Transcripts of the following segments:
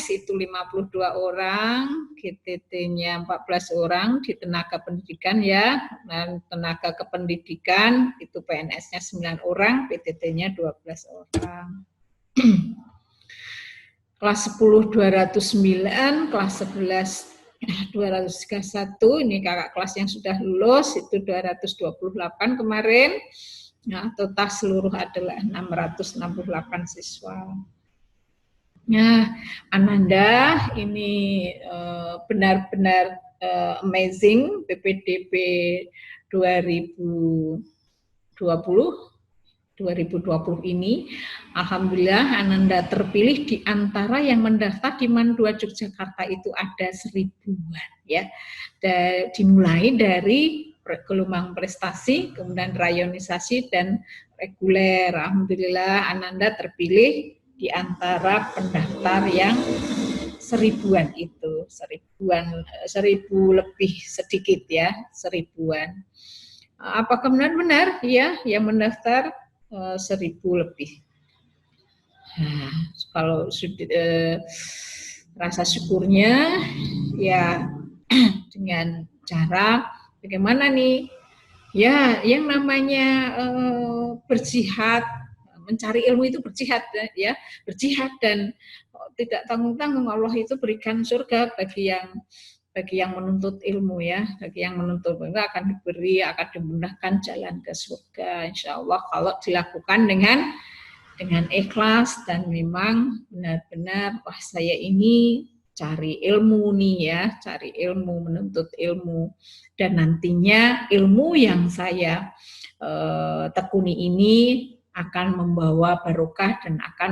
PNS itu 52 orang, GTT-nya 14 orang di tenaga pendidikan ya. Dan tenaga kependidikan itu PNS-nya 9 orang, PTT-nya 12 orang. Kelas 10 209, kelas 11 231, ini kakak kelas yang sudah lulus itu 228 kemarin. Nah, total seluruh adalah 668 siswa. Nah, Ananda ini benar-benar amazing PPDB 2020 ini. Alhamdulillah Ananda terpilih di antara yang mendaftar di MAN 2 Yogyakarta itu ada 1000-an ya. Dimulai dari gelombang prestasi, kemudian rayonisasi dan reguler. Alhamdulillah Ananda terpilih di antara pendaftar yang 1000-an itu, 1000 lebih sedikit ya, 1000-an. Apakah benar-benar ya yang mendaftar 1000 lebih? Nah, kalau rasa syukurnya ya dengan cara bagaimana nih? Ya, yang namanya berjihad, mencari ilmu itu berjihad ya, berjihad dan tidak tanggung-tanggung. Allah itu berikan surga bagi yang menuntut ilmu ya, bagi yang menuntut ilmu akan diberi, akan dimudahkan jalan ke surga insya Allah kalau dilakukan dengan ikhlas dan memang benar-benar wah saya ini cari ilmu nih ya, cari ilmu, menuntut ilmu dan nantinya ilmu yang saya tekuni ini akan membawa barokah dan akan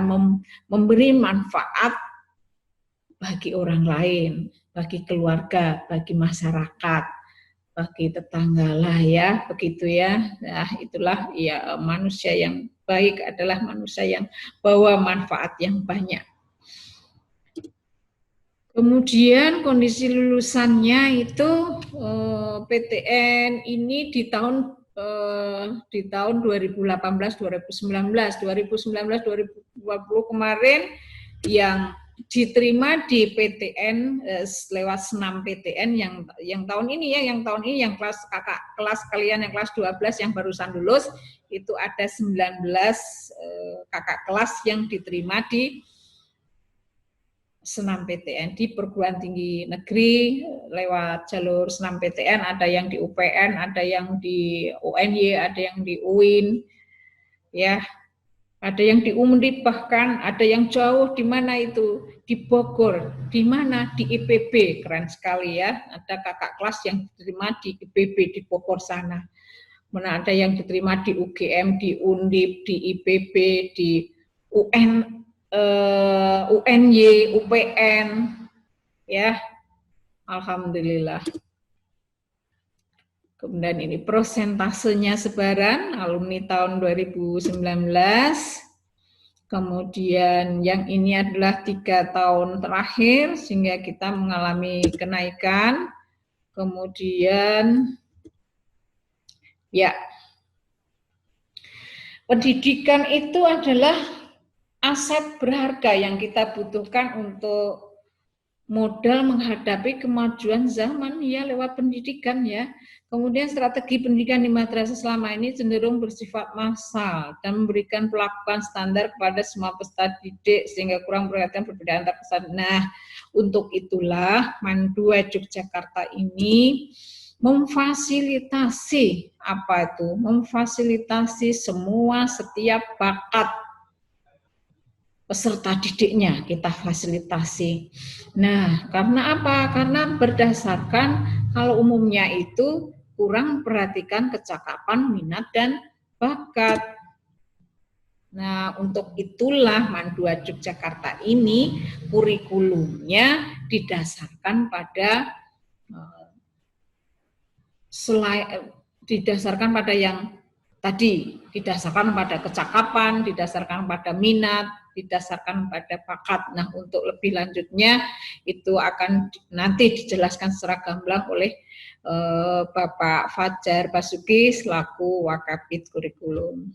memberi manfaat bagi orang lain, bagi keluarga, bagi masyarakat, bagi tetangga lah ya, begitu ya. Nah, itulah ya manusia yang baik adalah manusia yang bawa manfaat yang banyak. Kemudian kondisi lulusannya itu PTN ini di tahun 2018, 2019, 2020 kemarin yang diterima di PTN lewat senam PTN yang tahun ini ya, yang kelas kalian yang kelas 12 yang barusan lulus itu ada 19 kakak kelas yang diterima di senam PTN di perguruan tinggi negeri lewat jalur senam PTN, ada yang di UPN, ada yang di UNY, ada yang di UIN, ya, ada yang di UMDIP, bahkan ada yang jauh di mana itu di Bogor, di mana di IPB, keren sekali ya, ada kakak kelas yang diterima di IPB di Bogor sana, mana ada yang diterima di UGM, di UNDIP, di IPB, di UN. UNY, UPN, ya, alhamdulillah. Kemudian ini prosentasenya sebaran alumni tahun 2019. Kemudian yang ini adalah 3 tahun terakhir sehingga kita mengalami kenaikan. Kemudian ya, pendidikan itu adalah aset berharga yang kita butuhkan untuk modal menghadapi kemajuan zaman ya lewat pendidikan ya. Kemudian strategi pendidikan di madrasah selama ini cenderung bersifat massal dan memberikan perlakuan standar kepada semua peserta didik sehingga kurang perhatian perbedaan antar peserta. Nah, untuk itulah MAN 2 Yogyakarta ini memfasilitasi apa itu? Memfasilitasi semua setiap bakat peserta didiknya kita fasilitasi. Nah, karena apa? Karena berdasarkan kalau umumnya itu kurang perhatikan kecakapan, minat, dan bakat. Nah, untuk itulah MAN 2 Yogyakarta ini kurikulumnya didasarkan pada yang tadi, didasarkan pada kecakapan, didasarkan pada minat, didasarkan pada bakat. Nah, untuk lebih lanjutnya itu akan nanti dijelaskan secara gamblang oleh Bapak Fajar Basuki selaku Wakabid Kurikulum.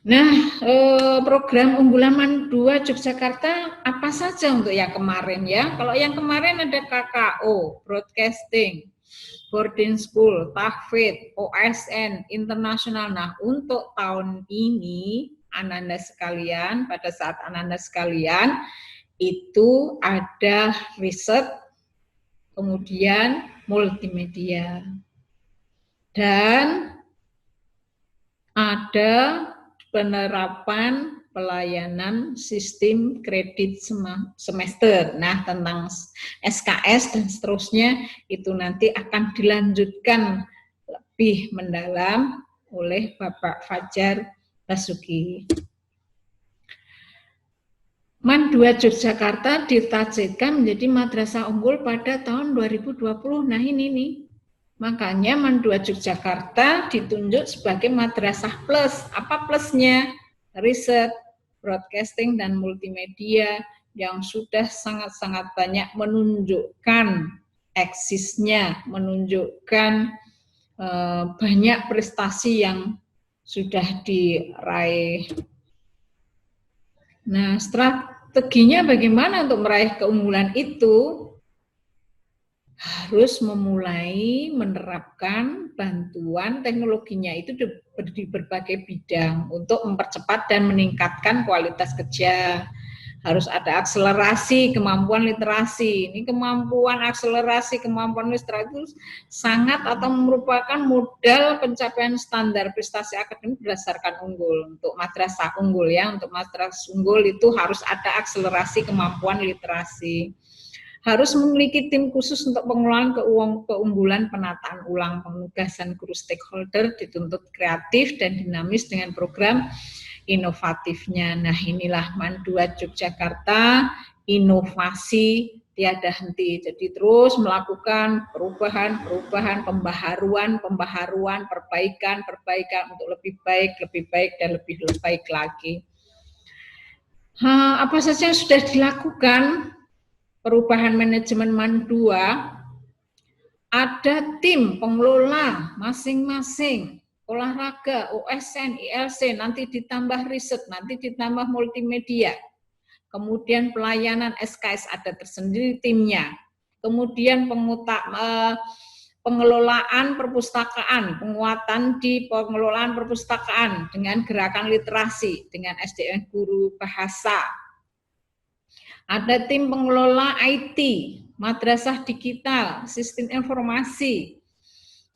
Nah, program unggulan MAN 2 Yogyakarta apa saja untuk yang kemarin ya? Kalau yang kemarin ada KKO, Broadcasting, Boarding School, tahfidz, OSN, internasional. Nah, untuk tahun ini, Ananda sekalian, pada saat Ananda sekalian, itu ada riset, kemudian multimedia. Dan ada penerapan pelayanan sistem kredit semester. Nah, tentang SKS dan seterusnya itu nanti akan dilanjutkan lebih mendalam oleh Bapak Fajar Basuki. MAN 2 Yogyakarta ditargetkan menjadi madrasah unggul pada tahun 2020. Nah, ini nih. Makanya MAN 2 Yogyakarta ditunjuk sebagai madrasah plus. Apa plusnya? Riset, broadcasting, dan multimedia yang sudah sangat-sangat banyak menunjukkan eksisnya, menunjukkan banyak prestasi yang sudah diraih. Nah, strateginya bagaimana untuk meraih keunggulan itu? Harus memulai menerapkan bantuan teknologinya itu di berbagai bidang untuk mempercepat dan meningkatkan kualitas kerja. Harus ada akselerasi kemampuan literasi. Ini kemampuan akselerasi kemampuan literasi itu sangat atau merupakan modal pencapaian standar prestasi akademik berdasarkan unggul. Untuk madrasah unggul ya, untuk madrasah unggul itu harus ada akselerasi kemampuan literasi. Harus memiliki tim khusus untuk pengelolaan keunggulan penataan ulang, penugasan guru stakeholder dituntut kreatif dan dinamis dengan program inovatifnya. Nah, inilah MAN 2 Yogyakarta, inovasi tiada henti. Jadi terus melakukan perubahan, pembaharuan, perbaikan untuk lebih baik, dan lebih baik lagi. Apa saja yang sudah dilakukan? Perubahan manajemen MAN 2, ada tim pengelola masing-masing, olahraga, OSN, ILC, nanti ditambah riset, nanti ditambah multimedia. Kemudian pelayanan SKS ada tersendiri timnya. Kemudian pengelolaan perpustakaan, penguatan di pengelolaan perpustakaan dengan gerakan literasi, dengan SDM guru bahasa. Ada tim pengelola IT, madrasah digital, sistem informasi.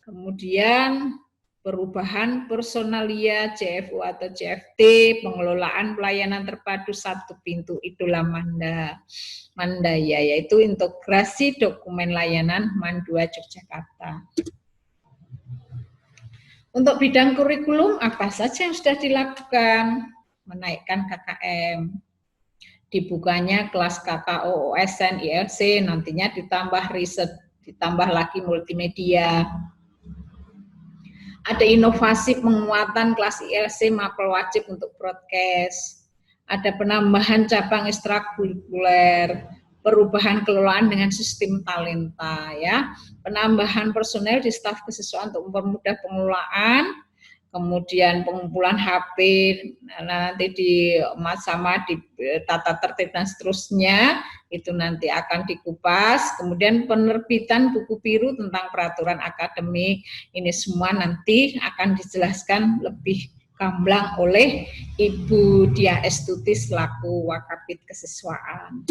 Kemudian perubahan personalia CFU atau CFT, pengelolaan pelayanan terpadu satu pintu, itulah Mandaya, yaitu integrasi dokumen layanan MAN 2 Yogyakarta. Untuk bidang kurikulum, apa saja yang sudah dilakukan? Menaikkan KKM, dibukanya kelas KKO, OSN, ILC, nantinya ditambah riset, ditambah lagi multimedia. Ada inovasi penguatan kelas ILC mapel wajib untuk broadcast. Ada penambahan cabang ekstrakurikuler, perubahan kelolaan dengan sistem talenta ya. Penambahan personel di staf kesiswaan untuk mempermudah pengelolaan, kemudian pengumpulan HP, nanti di sama di tata tertib dan seterusnya, itu nanti akan dikupas. Kemudian penerbitan buku biru tentang peraturan akademik, ini semua nanti akan dijelaskan lebih gamblang oleh Ibu Diah Estuti selaku Wakabid Kesiswaan.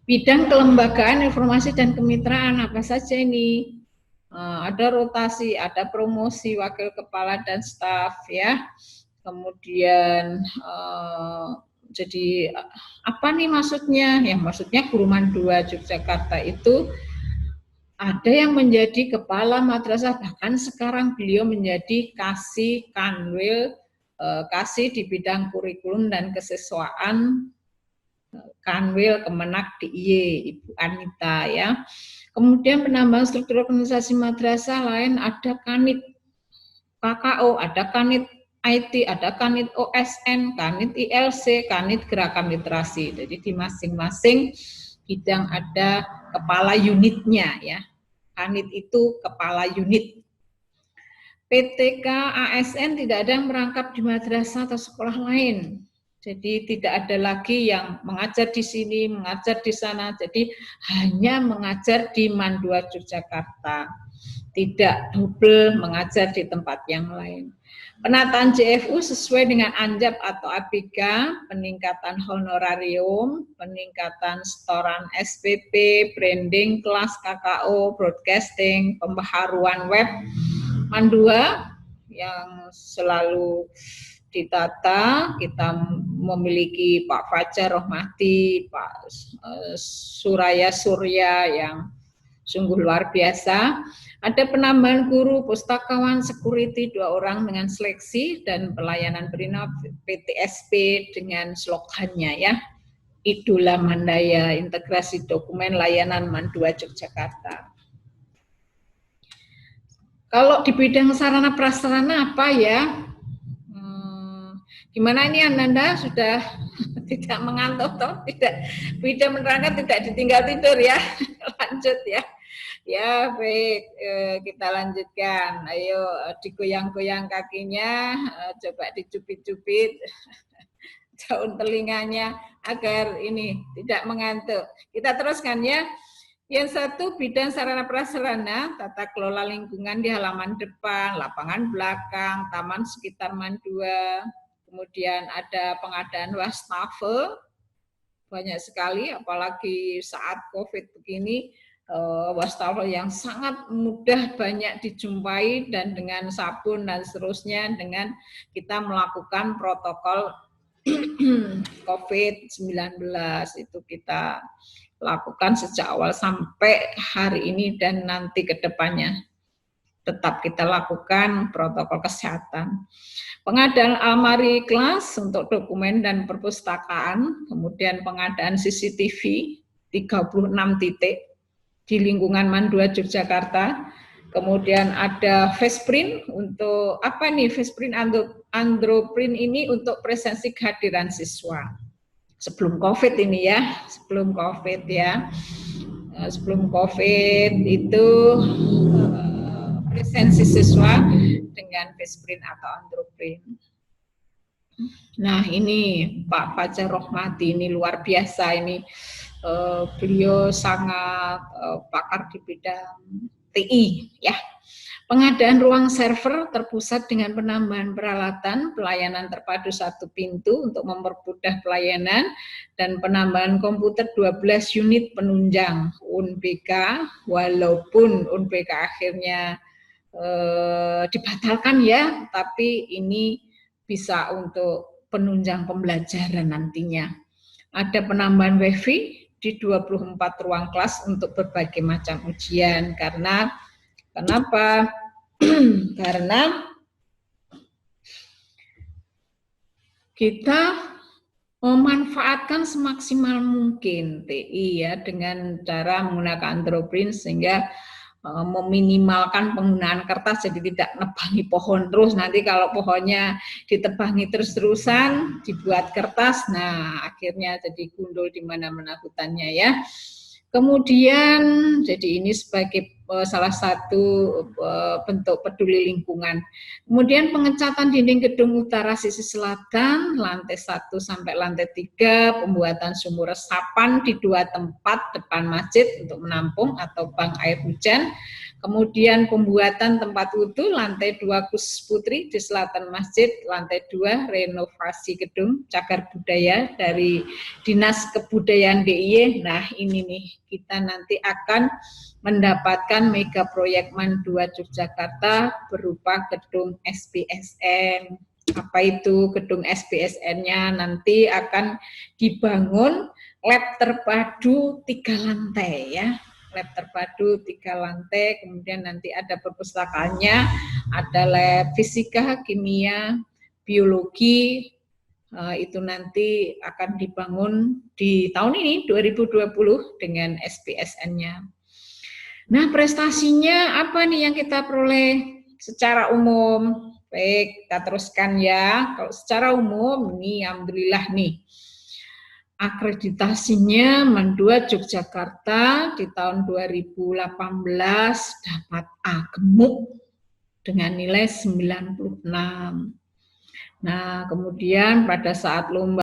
Bidang kelembagaan, informasi dan kemitraan apa saja ini? Ada rotasi, ada promosi wakil kepala dan staf ya. Kemudian jadi apa nih maksudnya? Ya maksudnya guru MAN 2 Yogyakarta itu ada yang menjadi kepala madrasah, bahkan sekarang beliau menjadi kasih kanwil, kasih di bidang kurikulum dan kesiswaan Kanwil Kemenak DIY, Ibu Anita ya. Kemudian penambahan struktur organisasi madrasah lain ada Kanit KKO, ada Kanit IT, ada Kanit OSN, Kanit ILC, Kanit Gerakan Literasi. Jadi di masing-masing bidang ada kepala unitnya ya. Kanit itu kepala unit. PTK ASN tidak ada yang merangkap di madrasah atau sekolah lain. Jadi tidak ada lagi yang mengajar di sini, mengajar di sana. Jadi hanya mengajar di MAN 2 Yogyakarta. Tidak double mengajar di tempat yang lain. Penataan JFU sesuai dengan ANJAP atau ABK, peningkatan honorarium, peningkatan setoran SPP, branding kelas KKO, broadcasting, pembaharuan web, MAN 2 yang selalu ditata. Kita memiliki Pak Fajar Rohmati, Pak Suraya Surya yang sungguh luar biasa. Ada penambahan guru, pustakawan, security 2 orang dengan seleksi, dan pelayanan Brimob PTSP dengan slogannya ya, Idola Mandaya, integrasi dokumen layanan MAN 2 Yogyakarta. Kalau di bidang sarana prasarana apa ya? Gimana ini Ananda, sudah tidak mengantuk toh? Tidak menerangkan, tidak ditinggal tidur ya. Lanjut ya. Ya baik, kita lanjutkan. Ayo digoyang-goyang kakinya, coba dicubit-cubit daun telinganya agar ini tidak mengantuk. Kita teruskan ya. Yang satu, bidang sarana prasarana, tata kelola lingkungan di halaman depan, lapangan belakang, taman sekitar MAN 2. Kemudian ada pengadaan wastafel, banyak sekali, apalagi saat COVID begini. Wastafel yang sangat mudah banyak dijumpai, dan dengan sabun dan seterusnya, dengan kita melakukan protokol COVID-19 itu kita lakukan sejak awal sampai hari ini dan nanti ke depannya tetap kita lakukan protokol kesehatan. Pengadaan almari kelas untuk dokumen dan perpustakaan, kemudian pengadaan CCTV 36 titik di lingkungan MAN 2 Yogyakarta. Kemudian ada Faceprint untuk apa nih? Faceprint Androprint ini untuk presensi kehadiran siswa. Sebelum COVID ini ya, sebelum COVID ya. Sebelum COVID itu presensi siswa dengan Faceprint atau Androprint. Nah ini Pak Fajar Rohmati, ini luar biasa ini. Beliau sangat pakar di bidang TI ya. Pengadaan ruang server terpusat dengan penambahan peralatan, pelayanan terpadu satu pintu untuk mempermudah pelayanan, dan penambahan komputer 12 unit penunjang UNBK, walaupun UNBK akhirnya dibatalkan ya, tapi ini bisa untuk penunjang pembelajaran nantinya. Ada penambahan WiFi di 24 ruang kelas untuk berbagai macam ujian. Kenapa? Karena kita memanfaatkan semaksimal mungkin TI ya, dengan cara menggunakan Androprint sehingga meminimalkan penggunaan kertas, jadi tidak nebangi pohon terus. Nanti kalau pohonnya ditebangi terus-terusan, dibuat kertas, nah akhirnya jadi gundul di mana-mana hutannya ya. Kemudian, jadi ini sebagai salah satu bentuk peduli lingkungan. Kemudian pengecatan dinding gedung utara sisi selatan, lantai 1 sampai lantai 3, pembuatan sumur resapan di 2 tempat depan masjid untuk menampung atau bank air hujan. Kemudian pembuatan tempat wudhu lantai 2 khusus putri di selatan masjid, lantai 2 renovasi gedung cagar budaya dari Dinas Kebudayaan DIY. Nah ini nih, kita nanti akan mendapatkan mega proyek MAN 2 Yogyakarta berupa gedung SPSN. Apa itu gedung SPSN-nya? Nanti akan dibangun lab terpadu 3 lantai ya. Lab terpadu 3 lantai, kemudian nanti ada perpustakaannya, ada lab fisika, kimia, biologi, itu nanti akan dibangun di tahun ini 2020 dengan SPSN-nya. Nah prestasinya apa nih yang kita peroleh secara umum? Baik, kita teruskan ya. Kalau secara umum ini alhamdulillah nih, akreditasinya MAN 2 Yogyakarta di tahun 2018 dapat A gemuk. dengan nilai 96. Nah, kemudian pada saat lomba